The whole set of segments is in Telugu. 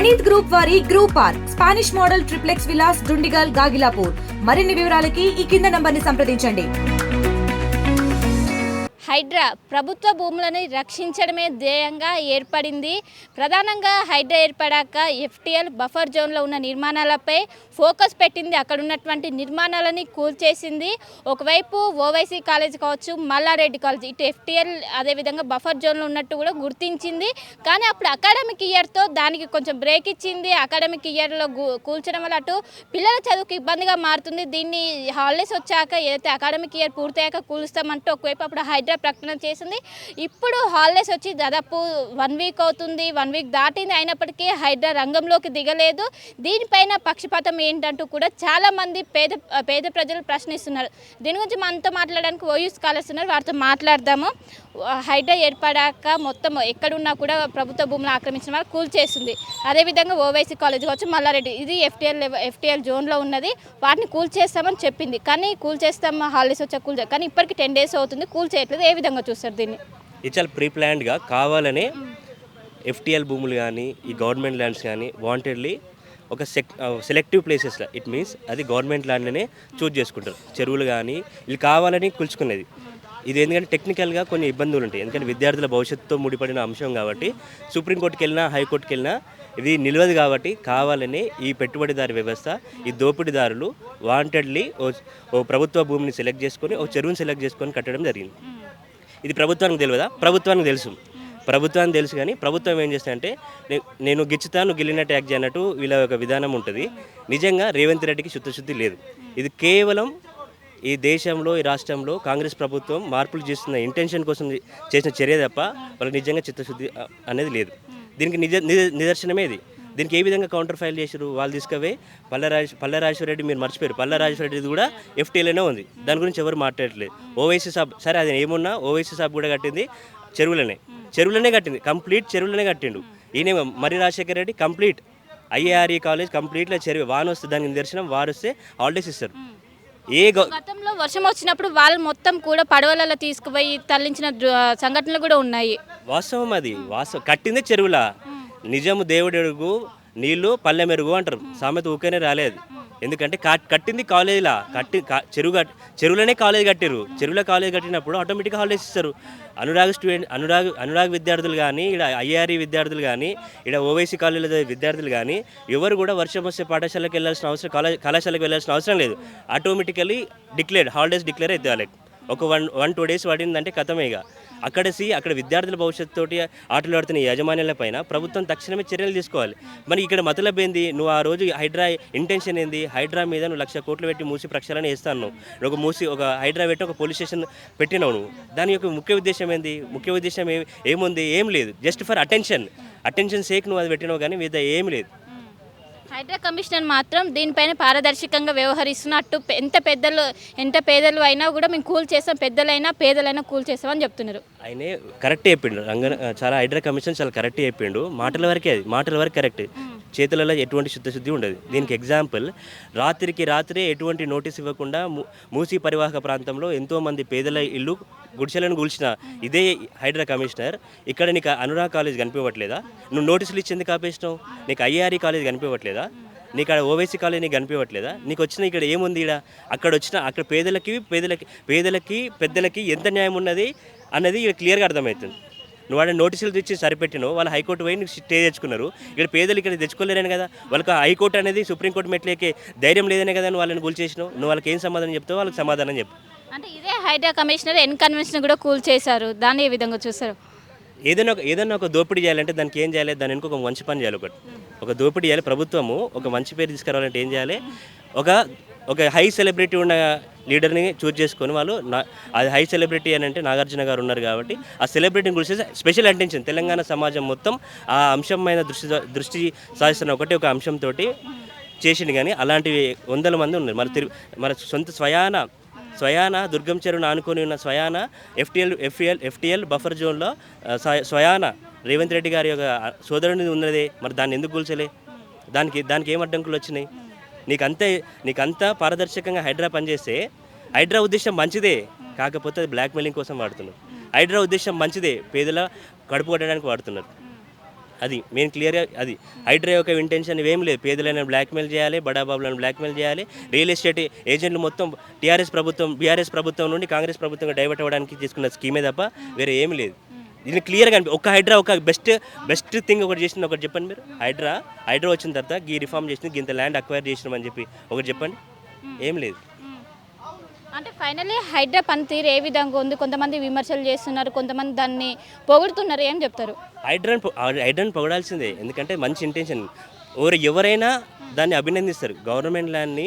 ప్రణీత్ గ్రూప్ వారి group park Spanish model triplex Vilas Dundigal Gagillapur. మరిన్ని వివరాలకి ఈ కింద నంబర్ని సంప్రదించండి. హైడ్రా ప్రభుత్వ భూములను రక్షించడమే ధ్యేయంగా ఏర్పడింది. ప్రధానంగా హైడ్రా ఏర్పడాక ఎఫ్టీఎల్ బఫర్ జోన్లో ఉన్న నిర్మాణాలపై ఫోకస్ పెట్టింది. అక్కడ ఉన్నటువంటి నిర్మాణాలని కూల్చేసింది. ఒకవైపు ఓవైసీ కాలేజ్ కావచ్చు, మల్లారెడ్డి కాలేజ్, ఇటు ఎఫ్టీఎల్ అదేవిధంగా బఫర్ జోన్లో ఉన్నట్టు కూడా గుర్తించింది. కానీ అప్పుడు అకాడమిక్ ఇయర్తో దానికి కొంచెం బ్రేక్ ఇచ్చింది. అకాడమిక్ ఇయర్లో కూల్చడం వల్ల అటు పిల్లల చదువుకు ఇబ్బందిగా మారుతుంది. దీన్ని హాలిడేస్ వచ్చాక ఏదైతే అకాడమిక్ ఇయర్ పూర్తయ్యాక కూలుస్తామంటూ ఒకవైపు అప్పుడు హైడ్రా ప్రకటన చేసింది. ఇప్పుడు హాలిడేస్ వచ్చి దాదాపు 1 వీక్ అవుతుంది, 1 వీక్ దాటింది. అయినప్పటికీ హైడ్రా రంగంలోకి దిగలేదు. దీనిపైన పక్షపాతం ఏంటంటూ కూడా చాలామంది పేద ప్రజలు ప్రశ్నిస్తున్నారు. దీని గురించి మనతో మాట్లాడడానికి ఓయూ స్కాలర్స్ ఉన్నారు, వారితో మాట్లాడదాము. హైడ్రా ఏర్పడాక మొత్తం ఎక్కడున్నా కూడా ప్రభుత్వ భూములు ఆక్రమించిన వారు కూల్చేస్తుంది. అదేవిధంగా ఓవైసీ కాలేజ్ కావచ్చు, మల్లారెడ్డి, ఇది ఎఫ్టీఎల్ జోన్లో ఉన్నది. వాటిని కూల్చేస్తామని చెప్పింది. కానీ కూల్చేస్తాం హాలిడేస్ వచ్చా కానీ ఇప్పటికి 10 డేస్ అవుతుంది, కూల్చేయట్లేదు. ఏ విధంగా చూస్తారు దీన్ని? ఇది చాలా ప్రీ ప్లాన్డ్గా కావాలనే ఎఫ్టీఎల్ భూములు కానీ ఈ గవర్నమెంట్ ల్యాండ్స్ కానీ వాంటెడ్లీ ఒక సెలెక్టివ్ ప్లేసెస్లో, ఇట్ మీన్స్ అది గవర్నమెంట్ ల్యాండ్నే చూజ్ చేసుకుంటారు. చెరువులు కానీ ఇది కావాలని కూల్చుకునేది. ఇది ఎందుకంటే టెక్నికల్గా కొన్ని ఇబ్బందులు ఉంటాయి. ఎందుకంటే విద్యార్థుల భవిష్యత్తుతో ముడిపడిన అంశం కాబట్టి సుప్రీంకోర్టుకి వెళ్ళినా హైకోర్టుకి వెళ్ళినా ఇది నిలవదు. కాబట్టి కావాలని ఈ పెట్టుబడిదారు వ్యవస్థ, ఈ దోపిడీదారులు వాంటెడ్లీ ఓ ప్రభుత్వ భూమిని సెలెక్ట్ చేసుకొని ఓ చెరువుని సెలెక్ట్ చేసుకొని కట్టడం జరిగింది. ఇది ప్రభుత్వానికి తెలియదా? ప్రభుత్వానికి తెలుసు కానీ ప్రభుత్వం ఏం చేస్తుందంటే నేను గిచ్చుతాను గిల్లినట్టు యాక్ట్ చేయనట్టు వీళ్ళ ఒక విధానం ఉంటుంది. నిజంగా రేవంత్ రెడ్డికి శుద్ధశుద్ధి లేదు. ఇది కేవలం ఈ దేశంలో ఈ రాష్ట్రంలో కాంగ్రెస్ ప్రభుత్వం మార్పులు చేస్తున్న ఇంటెన్షన్ కోసం చేసిన చర్య తప్ప వాళ్ళకి నిజంగా చిత్తశుద్ధి అనేది లేదు. దీనికి నిదర్శనమే ఇది. దీనికి ఏ విధంగా కౌంటర్ ఫైల్ చేశారు? వాళ్ళు తీసుకవే పల్లెరాజేశ్వరరెడ్డి, మీరు మర్చిపోయారు, పల్లెరాజేశ్వరరెడ్డి కూడా ఎఫ్టీఎల్లోనే ఉంది. దాని గురించి ఎవరు మాట్లాడట్లేదు. ఓవైసీ సాబ్ సరే అది ఏమున్నా ఓవైసీ సాబ్ కూడా కట్టింది చెరువులనే కట్టింది, కంప్లీట్ చెరువులనే కట్టిండు. ఈయన మరి Rajasekhara Reddy complete IARE college కంప్లీట్లో చెరువు వాన వస్తే దానికి నిదర్శనం. వారు వస్తే హాలిడేస్ ఇస్తారు. గతంలో వర్షం వచ్చినప్పుడు వాళ్ళు మొత్తం కూడా పడవలలో తీసుకుపోయి తరలించిన సంఘటనలు కూడా ఉన్నాయి. వాస్తవం, అది వాస్తవం. కట్టిందే చెరువులా. నిజము దేవుడు ఎరుగు, నీళ్లు పల్లె మెరుగు అంటారు. సామెత ఊకేనే రాలేదు. ఎందుకంటే కట్టింది కాలేజీలా, చెరువులనే కాలేజ్ కట్టారు. చెరువులో కాలేజ్ కట్టినప్పుడు ఆటోమేటిక్గా హాలిడేస్ ఇస్తారు. అనురాగ్ విద్యార్థులు కానీ, ఇక్కడ ఐఆర్ఈ విద్యార్థులు కానీ, ఇక్కడ ఓవైసీ కాలేజీలో విద్యార్థులు కానీ ఎవరు కూడా వర్షం వస్తే పాఠశాలకు వెళ్ళాల్సిన అవసరం, కళాశాలకు వెళ్ళాల్సిన అవసరం లేదు. ఆటోమేటికలీ హాలిడేస్ డిక్లేర్ అయితే వాళ్ళకి ఒక 1-2 డేస్ పడిందంటే కథమేగా. అక్కడ విద్యార్థుల భవిష్యత్తుతోటి ఆటలు ఆడుతున్న యాజమాన్యాల పైన ప్రభుత్వం తక్షణమే చర్యలు తీసుకోవాలి. మరి ఇక్కడ మతలబ్ ఏంది? నువ్వు ఆ రోజు హైడ్రా ఇంటెన్షన్ ఏంది? హైడ్రా మీద నువ్వు 1,00,000 కోట్లు పెట్టి మూసి ప్రక్షాళన చేస్తాను. ఒక హైడ్రా పెట్టి ఒక పోలీస్ స్టేషన్ పెట్టినావు నువ్వు. దాని యొక్క ముఖ్య ఉద్దేశం ఏంది? ముఖ్య ఉద్దేశం ఏముంది? ఏం లేదు. జస్ట్ ఫర్ అటెన్షన్ సేక్ నువ్వు అది పెట్టినావు, కానీ మీద ఏం లేదు. హైడ్రా కమిషనర్ మాత్రం దీనిపైన పారదర్శకంగా వ్యవహరిస్తున్నట్టు ఎంత పేదలు అయినా కూడా మేము కూల్ చేస్తాం, పెద్దలైనా పేదలైనా కూల్ చేస్తామని చెప్తున్నారు. ఆయనే కరెక్ట్ చెప్పిండు. చాలా హైడ్రా కమిషన్ చాలా కరెక్ట్ చెప్పిండు. మాటల వరకు కరెక్ట్, చేతులలో ఎటువంటి శుద్ధశుద్ధి ఉండదు. దీనికి ఎగ్జాంపుల్, రాత్రే ఎటువంటి నోటీస్ ఇవ్వకుండా మూసీ పరివాహక ప్రాంతంలో ఎంతోమంది పేదల ఇల్లు గుడిసెలను కూల్చిన ఇదే హైడ్రా కమిషనర్ ఇక్కడ నీకు అనురాగ్ కాలేజ్ కనిపించట్లేదా? నువ్వు నోటీసులు ఇచ్చింది కాపేసినావు. నీకు ఐఆర్ఈ కాలేజ్ కనిపించట్లేదా? నీకు అక్కడ ఓవైసీ కాలేజ్ నీకు కనిపించట్లేదా? నీకు వచ్చిన ఇక్కడ ఏముంది? అక్కడ పేదలకి పెద్దలకి ఎంత న్యాయం ఉన్నది అన్నది ఇక్కడ క్లియర్గా అర్థమవుతుంది. నువ్వు వాళ్ళని నోటీసులు తెచ్చి సరిపెట్టినావు, వాళ్ళు హైకోర్టు పోయి నీకు స్టే తెచ్చుకున్నారు. ఇక్కడ పేదలు ఇక్కడ తెచ్చుకోలేరని కదా. వాళ్ళకి హైకోర్టు అనేది సుప్రీంకోర్టు మెట్లేకే ధైర్యం లేదనే కదా నువ్వు వాళ్ళని కూల్ చేసినావు. నువ్వు వాళ్ళకి ఏం సమాధానం చెప్తావు? వాళ్ళకి సమాధానం చెప్పు. అంటే ఇదే హైడ్రా కమిషనర్ కన్వెన్షన్ కూడా కూల్ చేశారు. దాన్ని ఏ విధంగా చూస్తారు? ఏదైనా ఒక దోపిడీ చేయాలంటే దానికి ఏం చేయాలి? దాని వెనుక ఒక మంచి పని చేయాలి. ఒక దోపిడీ చేయాలి. ప్రభుత్వము ఒక మంచి పేరు తీసుకురావాలంటే ఏం చేయాలి? ఒక హై సెలబ్రిటీ ఉన్న లీడర్ని చూజ్ చేసుకొని వాళ్ళు అది హై సెలబ్రిటీ అని అంటే నాగార్జున గారు ఉన్నారు కాబట్టి ఆ సెలబ్రిటీని గురించి స్పెషల్ అటెన్షన్ తెలంగాణ సమాజం మొత్తం ఆ అంశం మీద దృష్టి సాధిస్తున్న ఒక అంశంతో చేసిండు. కానీ అలాంటివి 100 మంది ఉన్నారు. మన సొంత స్వయాన దుర్గం చెరువును ఆనుకొని ఉన్న స్వయాన ఎఫ్టీఎల్ బఫర్ జోన్లో స్వయాన రేవంత్ రెడ్డి గారి యొక్క సోదరుని ఉన్నదే. మరి దాన్ని ఎందుకు కూల్చలే? దానికి ఏం అడ్డంకులు వచ్చినాయి? నీకంతా పారదర్శకంగా హైడ్రా పనిచేస్తే హైడ్రా ఉద్దేశం మంచిదే, కాకపోతే అది బ్లాక్మెయిలింగ్ కోసం వాడుతున్నారు. హైడ్రా ఉద్దేశం మంచిదే, పేదల కడుపు కొట్టడానికి వాడుతున్నారు. అది మెయిన్ క్లియర్గా అది హైడ్రా యొక్క ఇంటెన్షన్ ఏం లేదు. పేదలను బ్లాక్మెయిల్ చేయాలి, బడాబాబులను బ్లాక్మెయిల్ చేయాలి, రియల్ ఎస్టేట్ ఏజెంట్లు మొత్తం బీఆర్ఎస్ ప్రభుత్వం నుండి కాంగ్రెస్ ప్రభుత్వంగా డైవర్ట్ అవ్వడానికి తీసుకున్న స్కీమే తప్ప వేరే ఏమీ లేదు. ఇది క్లియర్గా ఒక హైడ్రా ఒక బెస్ట్ థింగ్ ఒకటి చేసింది ఒకటి చెప్పండి మీరు. హైడ్రా వచ్చిన తర్వాత ఈ రిఫార్మ్ చేసింది, ఇంత ల్యాండ్ అక్వైర్ చేసినామని చెప్పి ఒకటి చెప్పండి. ఏం లేదు. అంటే ఫైనల్లీ హైడ్రా పనితీరు ఏ విధంగా ఉంది? కొంతమంది విమర్శలు చేస్తున్నారు, కొంతమంది దాన్ని పొగుడుతున్నారు. ఏం చెప్తారు? హైడ్రాని పొగడాల్సిందే, ఎందుకంటే మంచి ఇంటెన్షన్. ఎవరైనా దాన్ని అభినందిస్తారు. గవర్నమెంట్ ల్యాండ్ని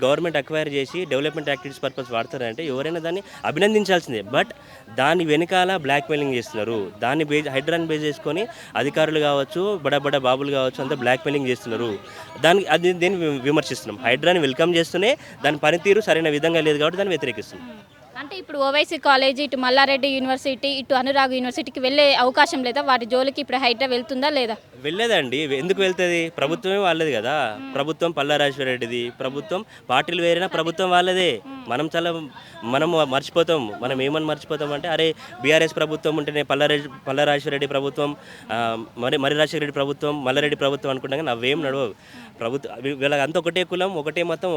గవర్నమెంట్ అక్వైర్ చేసి డెవలప్మెంట్ యాక్టివిటీస్ పర్పస్ వాడతారంటే ఎవరైనా దాన్ని అభినందించాల్సిందే. బట్ దాని వెనకాల బ్లాక్మెయిలింగ్ చేస్తున్నారు. దాన్ని హైడ్రాని బేస్ చేసుకొని అధికారులు కావచ్చు, బడా బాబులు కావచ్చు, అంతా బ్లాక్మెయిలింగ్ చేస్తున్నారు. దీన్ని విమర్శిస్తున్నాం. హైడ్రాని వెల్కమ్ చేస్తూనే దాని పనితీరు సరైన విధంగా లేదు కాబట్టి దాన్ని వ్యతిరేకిస్తున్నాం. అంటే ఇప్పుడు ఓవైసీ కాలేజీ, ఇటు మల్లారెడ్డి యూనివర్సిటీ, ఇటు అనురాగ్ యూనివర్సిటీకి వెళ్ళే అవకాశం లేదా? వాటి జోలికి ఇప్పుడు హైడ్రా వెళ్తుందా లేదా? వెళ్ళేదండి. ఎందుకు వెళ్తుంది? ప్రభుత్వమే వాళ్ళది కదా. ప్రభుత్వం పల్లారాజేశ్వర రెడ్డిది, ప్రభుత్వం పార్టీలు వేరేనా ప్రభుత్వం వాళ్ళదే. మనం మర్చిపోతాం. మనం ఏమని మర్చిపోతాం అంటే, అరే బీఆర్ఎస్ ప్రభుత్వం ఉంటేనే పల్లారాజేశ్వర రెడ్డి ప్రభుత్వం, మరి రాజశేఖర రెడ్డి ప్రభుత్వం, మల్లారెడ్డి ప్రభుత్వం అనుకుంటాం. కానీ అవేం నడవవు. వీళ్ళకి అంత ఒకటే కులం, ఒకటే మతం,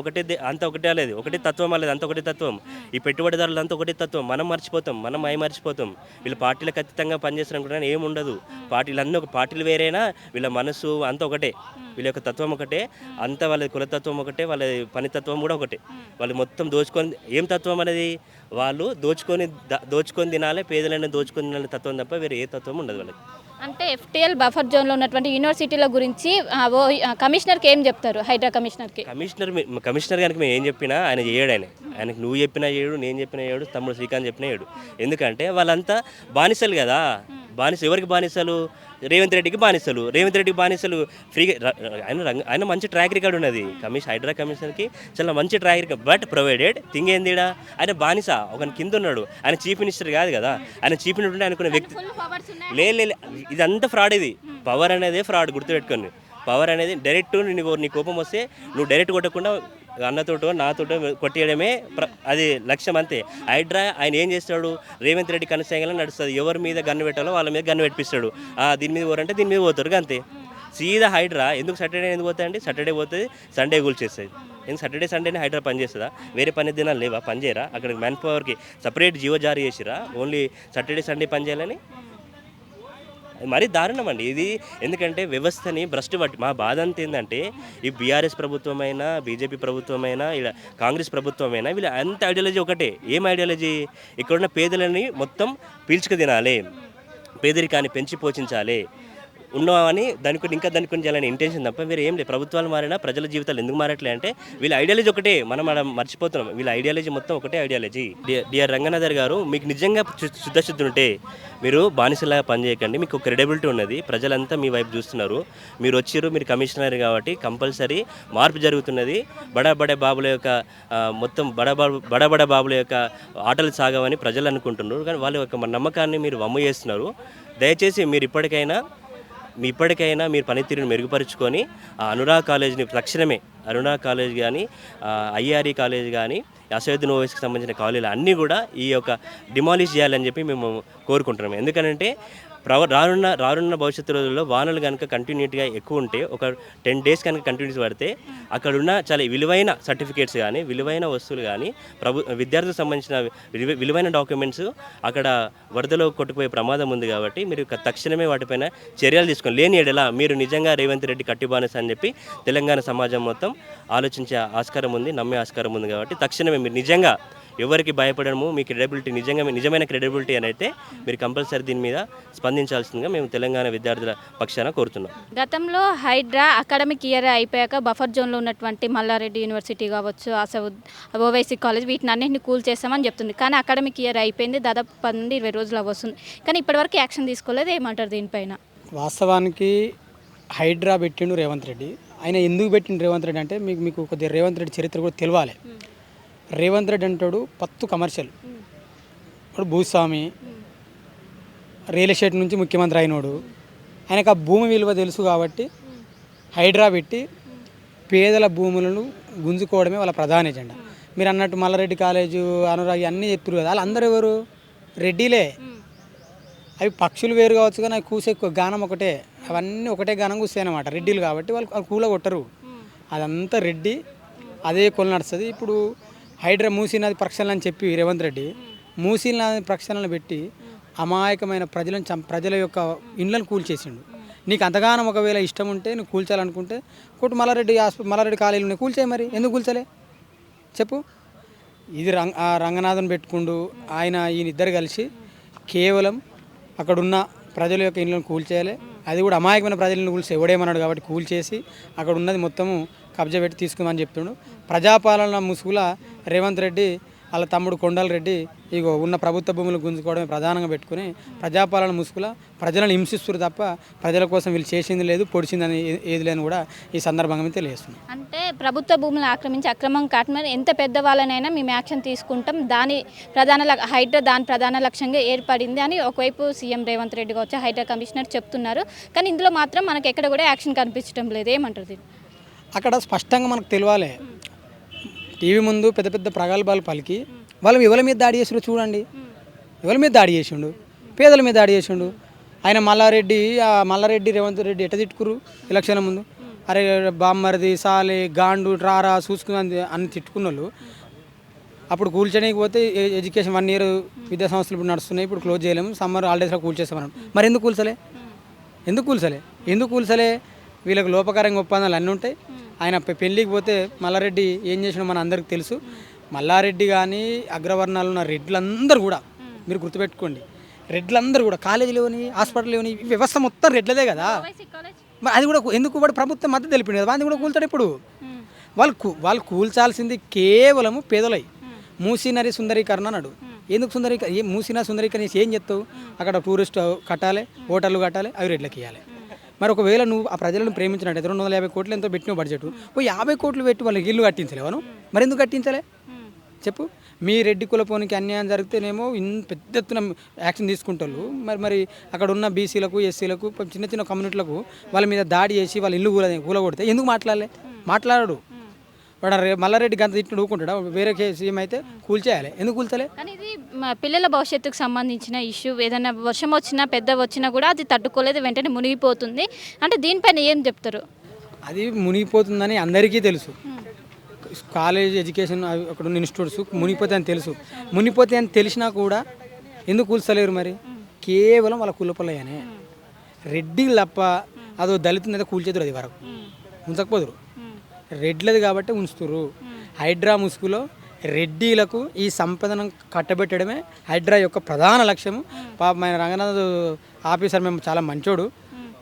అంత ఒకటే లేదు, ఒకటే తత్వం లేదు, అంత ఒకటే తత్వం. ఈ పెట్టుబడిదారులు అంతా ఒకటే తత్వం. మనం మర్చిపోతాం, మనం మర్చిపోతాం. వీళ్ళు పార్టీలకు ఖచ్చితంగా పనిచేస్తారు అనుకుంటే ఏమి ఉండదు. పార్టీలు పార్టీలు వేరేనా, వీళ్ళ మనసు అంతా ఒకటే, వీళ్ళ యొక్క తత్వం ఒకటే, అంత వాళ్ళ కులతత్వం ఒకటే, వాళ్ళ పనితత్వం కూడా ఒకటే. వాళ్ళు మొత్తం దోచుకొని, ఏం తత్వం అనేది వాళ్ళు దోచుకొని తినాలి, పేదలను దోచుకొని తినాలి తత్వం తప్ప వేరే ఏ తత్వం ఉండదు వాళ్ళకి. అంటే FTL బఫర్ జోన్లో ఉన్నటువంటి యూనివర్సిటీల గురించి కమిషనర్కి ఏం చెప్తారు? హైడ్రా కమిషనర్ కనుక మేము ఏం చెప్పినా ఆయన చేయడు. ఆయనకు నువ్వు చెప్పినా చేయడు, నేను చెప్పినా చేయడు, తమ్ముడు శ్రీకాంత్ చెప్పినా చేయడు. ఎందుకంటే వాళ్ళంతా బానిసలు కదా. ఎవరికి బానిసలు? రేవంత్ రెడ్డికి బానిసలు ఫ్రీగా. ఆయన మంచి ట్రాక్ రికార్డ్ ఉన్నది. హైడ్రా కమిషనర్కి చాలా మంచి track record. But provided thing ఏందిడా, ఆయన బానిస ఒక కింద ఉన్నాడు. ఆయన చీఫ్ మినిస్టర్ కాదు కదా. ఆయన చీఫ్ మినిస్టర్ అనుకునే వ్యక్తి లేదు. ఇదంతా ఫ్రాడ్. ఇది పవర్ అనేది ఫ్రాడ్, గుర్తుపెట్టుకోండి. పవర్ అనేది డైరెక్ట్ నీ కోపం వస్తే నువ్వు డైరెక్ట్ కొట్టకుండా అన్నతోటో నాతోటో కొట్టేయడమే అది లక్ష్యం, అంతే. హైడ్రా ఆయన ఏం చేస్తాడు? రేవంత్ రెడ్డి కనసాగంలో నడుస్తుంది. ఎవరి మీద గన్ను పెట్టాలో వాళ్ళ మీద గన్ను పెట్టిస్తాడు. దీని మీద పోరంటే దీని మీద పోతారు, అంతే. సీదా హైడ్రా ఎందుకు సాటర్డే ఎందుకు పోతాయండి? సాటర్డే పోతుంది, సండే కూల్చేస్తుంది. ఎందుకు సాటర్డే సండేనే హైడ్రా పని చేస్తుందా? వేరే పని దినాలు లేవా? పని చేయరా? అక్కడ మ్యాన్ పవర్కి సపరేట్ జీవో జారీ చేసిరా? ఓన్లీ సాటర్డే సండే పని చేయాలని? మరీ దారుణం అండి ఇది. ఎందుకంటే వ్యవస్థని భ్రష్టు పట్టి, మా బాధ అంతా ఏంటంటే ఈ బీఆర్ఎస్ ప్రభుత్వమైనా, బీజేపీ ప్రభుత్వమైనా, ఇలా కాంగ్రెస్ ప్రభుత్వమైనా, వీళ్ళ అంత ఐడియాలజీ ఒకటే. ఏం ఐడియాలజీ? ఇక్కడున్న పేదలని మొత్తం పీల్చుకు తినాలి, పేదరికాన్ని పెంచి పోషించాలి, ఉన్నామని దానికి చేయాలని ఇంటెన్షన్ తప్ప వేరే ఏం లేదు. ప్రభుత్వాలు మారినా ప్రజల జీవితాలు ఎందుకు మారట్లే అంటే వీళ్ళ ఐడియాలజీ ఒకటే. మనం మర్చిపోతున్నాం. వీళ్ళ ఐడియాలజీ మొత్తం ఒకటే ఐడియాలజీ. డిఆర్ రంగనాథర్ గారు, మీకు నిజంగా శుద్ధశుద్ధి ఉంటే మీరు బానిసలాగా పనిచేయకండి. మీకు క్రెడిబిలిటీ ఉన్నది, ప్రజలంతా మీ వైపు చూస్తున్నారు. మీరు వచ్చారు, మీరు కమిషనర్ కాబట్టి కంపల్సరీ మార్పు జరుగుతున్నది. బడా బాబుల యొక్క మొత్తం బడా బాబుల యొక్క ఆటలు సాగవని ప్రజలు అనుకుంటున్నారు. కానీ వాళ్ళ యొక్క నమ్మకాన్ని మీరు వమ్ము చేస్తున్నారు. దయచేసి మీరు ఇప్పటికైనా మీరు పనితీరుని మెరుగుపరుచుకొని అనురాగ్ కాలేజ్ని తక్షణమే, అనురాగ్ కాలేజ్ కానీ, IRE కాలేజ్ కానీ, అసదుద్దీన్ ఓవైసీకి సంబంధించిన కాలేజీలు అన్నీ కూడా ఈ యొక్క డిమాలిష్ చేయాలని చెప్పి మేము కోరుకుంటున్నాము. ఎందుకంటే రానున్న భవిష్యత్తు రోజుల్లో వానలు కనుక కంటిన్యూటీగా ఎక్కువ ఉంటే, ఒక 10 days కనుక కంటిన్యూస్ పడితే అక్కడున్న చాలా విలువైన సర్టిఫికేట్స్ కానీ, విలువైన వస్తువులు కానీ, విద్యార్థులకు సంబంధించిన విలువైన డాక్యుమెంట్స్ అక్కడ వరదలో కొట్టుకుపోయే ప్రమాదం ఉంది. కాబట్టి మీరు తక్షణమే వాటిపైన చర్యలు తీసుకొని, లేని ఎడల మీరు నిజంగా రేవంత్ రెడ్డి కట్టిబానిస అని చెప్పి తెలంగాణ సమాజం మొత్తం ఆలోచించే ఆస్కారం ఉంది, నమ్మే ఆస్కారం ఉంది. కాబట్టి తక్షణమే మీరు నిజంగా ఎవరికి భయపడము, మీ క్రెడిబిలిటీ నిజమైన క్రెడిబిలిటీ అని అయితే మీరు కంపల్సరీ దీని మీద స్పందించాల్సిందిగా మేము తెలంగాణ విద్యార్థుల పక్షాన కోరుతున్నాం. గతంలో హైడ్రా అకాడమిక్ ఇయర్ అయిపోయాక బఫర్ జోన్లో ఉన్నటువంటి మల్లారెడ్డి యూనివర్సిటీ కావచ్చు, ఓవైసీ కాలేజ్, వీటిని అన్నింటినీ కూల్ చేస్తామని చెప్తుంది. కానీ అకాడమిక్ ఇయర్ అయిపోయింది, దాదాపు 10 నుండి 20 రోజులు వస్తుంది. కానీ ఇప్పటివరకు యాక్షన్ తీసుకోలేదు. ఏమంటారు దీనిపైన? వాస్తవానికి హైడ్రా పెట్టిండు రేవంత్ రెడ్డి. ఆయన ఎందుకు పెట్టిండు రేవంత్ రెడ్డి అంటే, మీకు కొద్దిగా రేవంత్ రెడ్డి చరిత్ర కూడా తెలియాలి. రేవంత్ రెడ్డి అంటాడు పత్తు కమర్షియల్, ఇప్పుడు భూస్వామి, రియల్ ఎస్టేట్ నుంచి ముఖ్యమంత్రి అయినోడు. ఆయనకు ఆ భూమి విలువ తెలుసు కాబట్టి హైడ్రా పెట్టి పేదల భూములను గుంజుకోవడమే వాళ్ళ ప్రధాన ఎజెండా. మీరు అన్నట్టు మల్లారెడ్డి కాలేజు, అనురాగి అన్నీ చెప్తున్నారు కదా, వాళ్ళందరూ ఎవరు? రెడ్డిలే. అవి పక్షులు వేరు కావచ్చు కానీ అవి కూసే గానం ఒకటే. అవన్నీ ఒకటే గానం కూస్తాయి అన్నమాట. రెడ్డిలు కాబట్టి వాళ్ళు కూల కొట్టరు. అదంతా రెడ్డి అదే కొలు నడుస్తుంది. ఇప్పుడు హైడ్రా మూసీ నది ప్రక్షాళన అని చెప్పి రేవంత్ రెడ్డి మూసీ నది ప్రక్షాళన పెట్టి అమాయకమైన ప్రజల యొక్క ఇండ్లను కూల్చేసిండు. నీకు అంతగానం ఒకవేళ ఇష్టం ఉంటే నువ్వు కూల్చాలనుకుంటే మల్లారెడ్డి కాలేజీలు ఉన్నాయి, కూల్చాయి. మరి ఎందుకు కూల్చలే చెప్పు. ఇది రంగనాథన్ పెట్టుకుండు ఈయన ఇద్దరు కలిసి కేవలం అక్కడున్న ప్రజల యొక్క ఇళ్ళను కూల్చేయాలి. అది కూడా అమాయకమైన ప్రజలను కూల్చి ఎవడేమన్నాడు కాబట్టి కూల్చేసి అక్కడ ఉన్నది మొత్తము కబ్జా పెట్టి తీసుకుందామని చెప్తుండు. ప్రజాపాలన ముసుగుల రేవంత్ రెడ్డి వాళ్ళ తమ్ముడు కొండల్ రెడ్డి ఇగో ఉన్న ప్రభుత్వ భూములు గుంజుకోవడమే ప్రధానంగా పెట్టుకుని ప్రజాపాలన ముసుగుల ప్రజలను హింసిస్తున్నారు తప్ప ప్రజల కోసం వీళ్ళు చేసింది లేదు, పొడిచిందని ఏది లేని కూడా ఈ సందర్భంగా తెలియజేస్తుంది. అంటే ప్రభుత్వ భూములను ఆక్రమించి అక్రమంగా కాటమని ఎంత పెద్దవాళ్ళనైనా మేము యాక్షన్ తీసుకుంటాం, హైడ్రా దాని ప్రధాన లక్ష్యంగా ఏర్పడింది అని ఒకవైపు సీఎం రేవంత్ రెడ్డి కావచ్చు హైడ్రా కమిషనర్ చెప్తున్నారు. కానీ ఇందులో మాత్రం మనకి ఎక్కడ కూడా యాక్షన్ కనిపించడం లేదు. ఏమంటారు దీన్ని? అక్కడ స్పష్టంగా మనకు తెలియాలి. టీవీ ముందు పెద్ద పెద్ద ప్రగల్భాలు పలికి వాళ్ళు ఎవరి మీద దాడి చేసిండు చూడండి. ఎవరి మీద దాడి చేసిండు? పేదల మీద దాడి చేసిండు. ఆయన మల్లారెడ్డి రేవంత్ రెడ్డి ఎట్ట తిట్టుకురు ఎలక్షన్ల ముందు? అరే బామ్మరిది సాలే గాండు రారా చూసుకుని అని తిట్టుకున్న వాళ్ళు అప్పుడు కూల్చడానికి పోతే ఎడ్యుకేషన్ 1 year విద్యా సంస్థలు ఇప్పుడు నడుస్తున్నాయి, ఇప్పుడు క్లోజ్ చేయలేము, సమ్మర్ హాలిడేస్లో కూల్చేస్తామన్నాడు. మరి ఎందుకు కూల్చలే? వీళ్ళకి లోపకారంగా ఒప్పందాలు అన్నీ ఉంటాయి. ఆయన పెళ్ళికి పోతే మల్లారెడ్డి ఏం చేసినా మన అందరికి తెలుసు. మల్లారెడ్డి కానీ అగ్రవర్ణాలు ఉన్న రెడ్లందరూ కూడా మీరు గుర్తుపెట్టుకోండి, రెడ్లందరూ కూడా కాలేజీలోని హాస్పిటల్లోని వ్యవస్థ మొత్తం రెడ్లదే కదా. మరి అది కూడా ఎందుకు వాడు ప్రభుత్వం మద్దతు తెలిపింది కదా, అది కూడా కూల్తాడు. ఇప్పుడు వాళ్ళు కూల్చాల్సింది కేవలము పేదలై. మూసీ నది సుందరీకరణ అన్నాడు. ఎందుకు మూసీ నది సుందరీకరణ ఏం చెప్తావు? అక్కడ టూరిస్ట్ కట్టాలి, హోటళ్ళు కట్టాలి, అవి రెడ్లకి ఇవ్వాలి. మరి ఒకవేళ నువ్వు ఆ ప్రజలను ప్రేమించినట్టయితే 250 కోట్లు ఎంతో పెట్టిన బడ్జెట్ 50 కోట్లు పెట్టి వాళ్ళకి ఇల్లు కట్టించలేవను. మరి ఎందుకు కట్టించలే చెప్పు? మీ రెడ్డి కులపోనికి అన్యాయం జరిగితేనేమో పెద్ద ఎత్తున యాక్షన్ తీసుకుంటారు. మరి అక్కడ ఉన్న బీసీలకు ఎస్సీలకు చిన్న కమ్యూనిటీలకు వాళ్ళ మీద దాడి చేసి వాళ్ళ ఇల్లు కూలగొడితే ఎందుకు మాట్లాడాడు? వాడు మల్లారెడ్డి గంత తిట్టు ఊరుకుంటాడా? వేరే సీఎం అయితే కూల్చేయాలి, ఎందుకు కూల్చలే? కానీ ఇది పిల్లల భవిష్యత్తుకు సంబంధించిన ఇష్యూ. ఏదైనా వర్షం వచ్చినా పెద్ద వచ్చినా కూడా అది తట్టుకోలేదు, వెంటనే మునిగిపోతుంది. అంటే దీనిపైన ఏం చెప్తారు? అది మునిగిపోతుందని అందరికీ తెలుసు. కాలేజ్ ఎడ్యుకేషన్ అక్కడ ఉన్న ఇన్స్టిట్యూట్స్ మునిగిపోతాయని తెలుసు. మునిగిపోతాయని తెలిసినా కూడా ఎందుకు కూల్చలేరు? మరి కేవలం వాళ్ళ కులపలయనే. రెడ్డి తప్ప అదో దళితుని అయితే కూల్చేదురు, అది వరకు ఉంచకపోదురు. రెడ్లది కాబట్టి ఉంచుతురు. హైడ్రా ముసుగులో రెడ్డిలకు ఈ సంపదను కట్టబెట్టడమే హైడ్రా యొక్క ప్రధాన లక్ష్యము. పాపం ఆయన రంగనాథ్ ఆఫీసర్ మేము చాలా మంచోడు,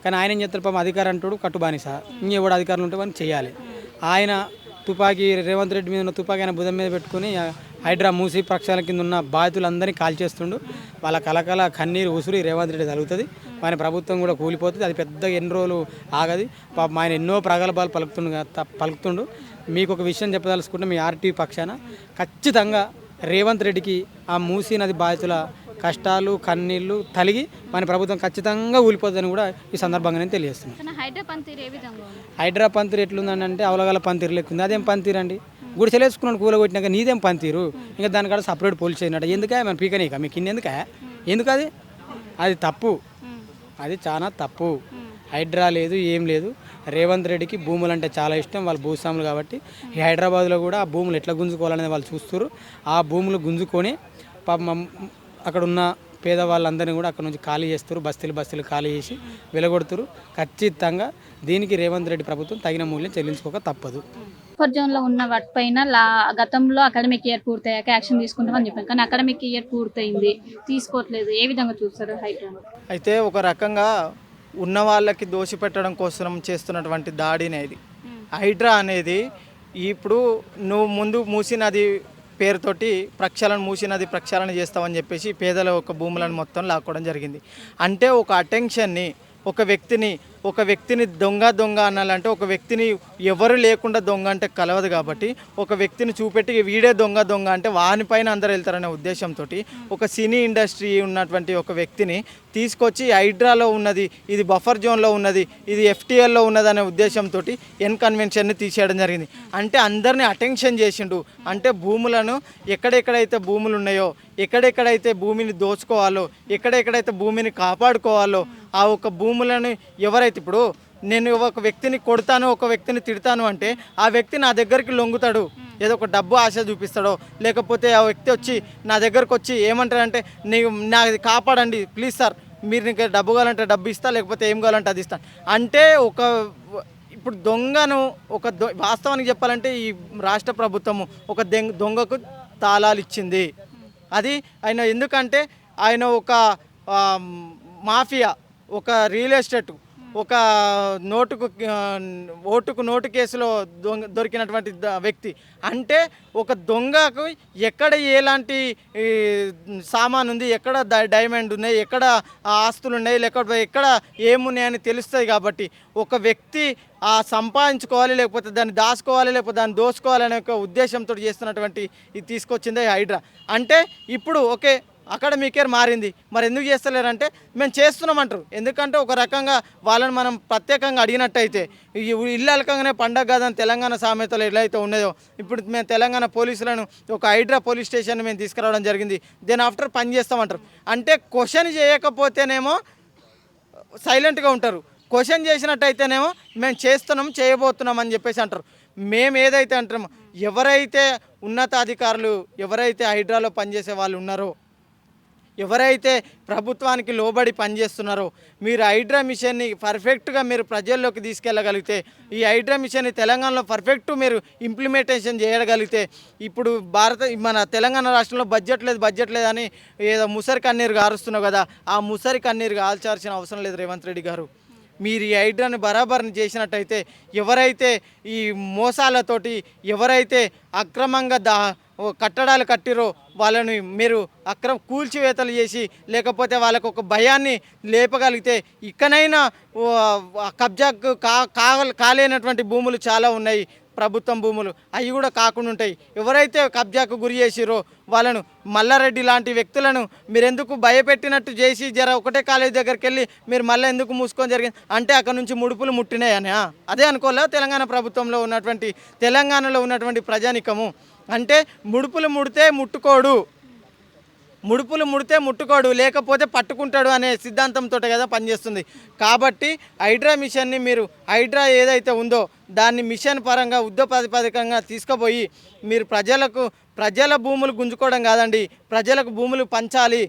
కానీ ఆయన ఏం చేస్తారు? పాపం అధికారం అంటాడు కట్టుబానిస, ఇంకెవడు అధికారులు ఉంటే వాళ్ళు చేయాలి. ఆయన తుపాకీ రేవంత్ రెడ్డి మీద ఉన్న తుపాకీ ఆయన భుజం మీద పెట్టుకుని హైడ్రా మూసీ ప్రక్షాళన కింద ఉన్న బాధితులందరినీ కాల్చేస్తుండు. వాళ్ళ కలకల కన్నీరు ఉసురు రేవంత్ రెడ్డి జరుగుతుంది. ఆయన ప్రభుత్వం కూడా కూలిపోతుంది. అది పెద్దగా ఎన్ని రోజులు ఆగది. పాపం ఆయన ఎన్నో ప్రగల్భాలు పలుకుతుండు. మీకు ఒక విషయం చెప్పదలుచుకుంటే మీ ఆర్టీవీ పక్షాన ఖచ్చితంగా రేవంత్ రెడ్డికి ఆ మూసీ నది బాధితుల కష్టాలు కన్నీళ్ళు తలిగి మన ప్రభుత్వం ఖచ్చితంగా ఊలిపోతుందని కూడా ఈ సందర్భంగా నేను తెలియజేస్తున్నాను. హైడ్రా పంతిరు ఎట్లుందంటే అవలగాల పంతిరు లెక్కుంది. అదేం పంతిరు అండి? గుడిసెలేసుకున్నాను కూలగొట్టినాక నీదేం పంతిరు? ఇంకా దానికాడ సపరేట్ పోలీస్ అయినట్టు ఎందుకే మన పీకనీక మీకు ఇన్ని ఎందుకు అది తప్పు, అది చాలా తప్పు. హైడ్రా లేదు, ఏం లేదు. రేవంత్ రెడ్డికి భూములు అంటే చాలా ఇష్టం, వాళ్ళు భూస్వాములు కాబట్టి ఈ హైదరాబాద్లో కూడా ఆ భూములు ఎట్లా గుంజుకోవాలనేది వాళ్ళు చూస్తారు. ఆ భూములు గుంజుకొని పాపం అక్కడ ఉన్న పేదవాళ్ళందరినీ కూడా అక్కడ నుంచి ఖాళీ చేస్తారు, బస్తీలు ఖాళీ చేసి వెలగొడుతారు. ఖచ్చితంగా దీనికి రేవంత్ రెడ్డి ప్రభుత్వం తగిన మూల్యం చెల్లించుకోక తప్పదు. బఫర్ జోన్లో ఉన్న వాటిపైన గతంలో అకాడమిక్ ఇయర్ పూర్తయ్యాక యాక్షన్ తీసుకుంటామని చెప్పాను, కానీ అకాడమిక్ ఇయర్ పూర్తయింది తీసుకోవట్లేదు. ఏ విధంగా చూస్తారు హైడ్రా? అయితే ఒక రకంగా ఉన్న వాళ్ళకి దోషిపెట్టడం కోసం చేస్తున్నటువంటి దాడినే ఇది. హైడ్రా అనేది ఇప్పుడు నువ్వు ముందు మూసీ నది పేరుతోటి మూసీ నది ప్రక్షాళన చేస్తామని చెప్పేసి పేదల యొక్క భూములను మొత్తం లాక్కోవడం జరిగింది. అంటే ఒక అటెన్షన్ని ఒక వ్యక్తిని దొంగ అనాలంటే ఒక వ్యక్తిని ఎవరు లేకుండా దొంగ అంటే కలవదు. కాబట్టి ఒక వ్యక్తిని చూపెట్టి వీడే దొంగ అంటే వానిపైన అందరు వెళ్తారనే ఉద్దేశంతో ఒక సినీ ఇండస్ట్రీ ఉన్నటువంటి ఒక వ్యక్తిని తీసుకొచ్చి హైడ్రాలో ఉన్నది, ఇది బఫర్ జోన్లో ఉన్నది, ఇది ఎఫ్టీఎల్లో ఉన్నది అనే ఉద్దేశంతో ఎన్ కన్వెన్షన్ని తీసేయడం జరిగింది. అంటే అందరినీ అటెన్షన్ చేసిండు. అంటే భూములను ఎక్కడెక్కడైతే భూములు ఉన్నాయో, ఎక్కడెక్కడైతే భూమిని దోచుకోవాలో, ఎక్కడెక్కడైతే భూమిని కాపాడుకోవాలో ఆ ఒక భూములను ఎవరైతే ఇప్పుడు నేను ఒక వ్యక్తిని కొడతాను, ఒక వ్యక్తిని తిడతాను అంటే ఆ వ్యక్తి నా దగ్గరికి లొంగుతాడు, ఏదో ఒక డబ్బు ఆశ చూపిస్తాడో, లేకపోతే ఆ వ్యక్తి వచ్చి నా దగ్గరకు వచ్చి ఏమంటాడంటే నాది కాపాడండి ప్లీజ్ సార్, మీరు నీకు డబ్బు కావాలంటే డబ్బు ఇస్తా, లేకపోతే ఏం కావాలంటే అది ఇస్తాను అంటే ఒక ఇప్పుడు దొంగను వాస్తవానికి చెప్పాలంటే ఈ రాష్ట్ర ప్రభుత్వము ఒక దొంగకు తాళాలు ఇచ్చింది. అది ఆయన ఎందుకంటే ఆయన ఒక మాఫియా, ఒక రియల్ ఎస్టేట్, ఒక ఓటుకు నోటు కేసులో దొరికినటువంటి వ్యక్తి. అంటే ఒక దొంగకు ఎక్కడ ఎలాంటి సామాన్ ఉంది, ఎక్కడ డైమండ్ ఉన్నాయి, ఎక్కడ ఆస్తులు ఉన్నాయి, లేకపోతే ఎక్కడ ఏమున్నాయని తెలుస్తుంది. కాబట్టి ఒక వ్యక్తి సంపాదించుకోవాలి, లేకపోతే దాన్ని దాచుకోవాలి, లేకపోతే దాన్ని దోచుకోవాలనే ఒక ఉద్దేశంతో చేస్తున్నటువంటి ఇది తీసుకొచ్చిందే హైడ్రా. అంటే ఇప్పుడు ఓకే అకాడమిక్ ఇయర్ మారింది, మరి ఎందుకు చేస్తలేరంటే మేము చేస్తున్నామంటారు. ఎందుకంటే ఒక రకంగా వాళ్ళని మనం ప్రత్యేకంగా అడిగినట్టయితే ఇల్లు అలకంగానే పండగ కాదని తెలంగాణ సామెతలు ఎలా అయితే ఉన్నాయో, ఇప్పుడు మేము తెలంగాణ పోలీసులను ఒక హైడ్రా పోలీస్ స్టేషన్ మేము తీసుకురావడం జరిగింది, దెన్ ఆఫ్టర్ పని చేస్తామంటారు. అంటే క్వశ్చన్ చేయకపోతేనేమో సైలెంట్గా ఉంటారు, క్వశ్చన్ చేసినట్టయితేనేమో మేము చేస్తున్నాం, చేయబోతున్నాం అని చెప్పేసి అంటారు. మేము ఏదైతే అంటామో, ఎవరైతే ఉన్నతాధికారులు, ఎవరైతే హైడ్రాలో పనిచేసే వాళ్ళు ఉన్నారో, ఎవరైతే ప్రభుత్వానికి లోబడి పనిచేస్తున్నారో, మీరు హైడ్రా మిషన్ని పర్ఫెక్ట్గా మీరు ప్రజల్లోకి తీసుకెళ్ళగలిగితే, ఈ హైడ్రా మిషన్ని తెలంగాణలో పర్ఫెక్ట్ మీరు ఇంప్లిమెంటేషన్ చేయగలిగితే, ఇప్పుడు మన తెలంగాణ రాష్ట్రంలో బడ్జెట్ లేదు అని ఏదో ముసరి కన్నీరు గారుస్తున్నావు కదా, ఆ ముసరి కన్నీరు కాల్చాల్సిన అవసరం లేదు రేవంత్ రెడ్డి గారు. మీరు ఈ హైడ్రాని బరాబర్ని చేసినట్టయితే, ఎవరైతే ఈ మోసాలతోటి ఎవరైతే అక్రమంగా కట్టడాలు కట్టిరో వాళ్ళని మీరు కూల్చివేతలు చేసి, లేకపోతే వాళ్ళకు ఒక భయాన్ని లేపగలిగితే, ఇకనైనా కబ్జాకు కాలేనటువంటి భూములు చాలా ఉన్నాయి, ప్రభుత్వం భూములు అవి కూడా కాకుండా ఉంటాయి. ఎవరైతే కబ్జాకు గురి చేసిరో వాళ్ళను, మల్లారెడ్డి లాంటి వ్యక్తులను మీరు ఎందుకు భయపెట్టినట్టు చేసి ఒకటే కాలేజీ దగ్గరికి వెళ్ళి మీరు మళ్ళీ ఎందుకు మూసుకొని జరిగింది అంటే అక్కడ నుంచి ముడుపులు ముట్టినాయని అదే అనుకోలే తెలంగాణ ప్రభుత్వంలో ఉన్నటువంటి, తెలంగాణలో ఉన్నటువంటి ప్రజానికము. అంటే ముడుపులు ముడితే ముట్టుకోడు, లేకపోతే పట్టుకుంటాడు అనే సిద్ధాంతంతో కదా పనిచేస్తుంది. కాబట్టి హైడ్రా మిషన్ని మీరు హైడ్రా ఏదైతే ఉందో దాన్ని మిషన్ పరంగా ఉద్యోగపతికంగా తీసుకుపోయి మీరు ప్రజల భూములు గుంజుకోవడం కాదండి, ప్రజలకు భూములు పంచాలి.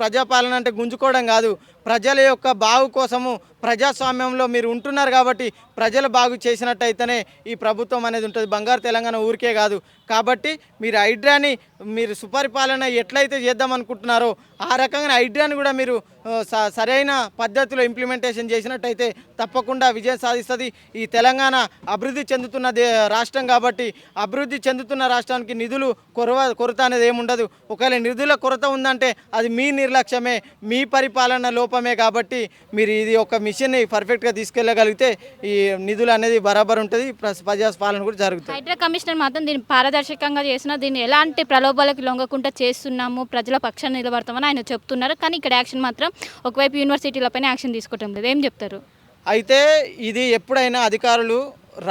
ప్రజాపాలన అంటే గుంజుకోవడం కాదు, ప్రజల యొక్క బాగు కోసము ప్రజాస్వామ్యంలో మీరు ఉంటున్నారు కాబట్టి ప్రజల బాగు చేసినట్టయితేనే ఈ ప్రభుత్వం అనేది ఉంటుంది. బంగారు తెలంగాణ ఊరికే కాదు. కాబట్టి మీరు హైడ్రాని మీరు సుపరిపాలన ఎట్లయితే చేద్దామనుకుంటున్నారో ఆ రకంగా హైడ్రాని కూడా మీరు సరైన పద్ధతిలో ఇంప్లిమెంటేషన్ చేసినట్టయితే తప్పకుండా విజయం సాధిస్తుంది. ఈ తెలంగాణ అభివృద్ధి చెందుతున్న రాష్ట్రం కాబట్టి అభివృద్ధి చెందుతున్న రాష్ట్రానికి నిధులు కొరత అనేది ఏముండదు. ఒకవేళ నిధుల కొరత ఉందంటే అది మీ నిర్లక్ష్యమే, మీ పరిపాలన లోపమే. కాబట్టి మీరు ఇది ఒక మిషన్ని పర్ఫెక్ట్గా తీసుకెళ్ళగలిగితే ఈ నిధులు అనేది బరాబర్ ఉంటుంది, ప్రజాపాలన కూడా జరుగుతుంది. హైడ్రా కమిషనర్ మాత్రం దీన్ని పారదర్శకంగా చేసిన, దీన్ని ఎలాంటి ప్రలోభాలకు లొంగకుండా చేస్తున్నాము, ప్రజల పక్షాన్ని నిలబడతామని ఆయన చెప్తున్నారు. కానీ ఇక్కడ యాక్షన్ మాత్రం ఒకవైపు యూనివర్సిటీలపైన యాక్షన్ తీసుకోవటం లేదు. ఏం చెప్తారు? అయితే ఇది ఎప్పుడైనా అధికారులు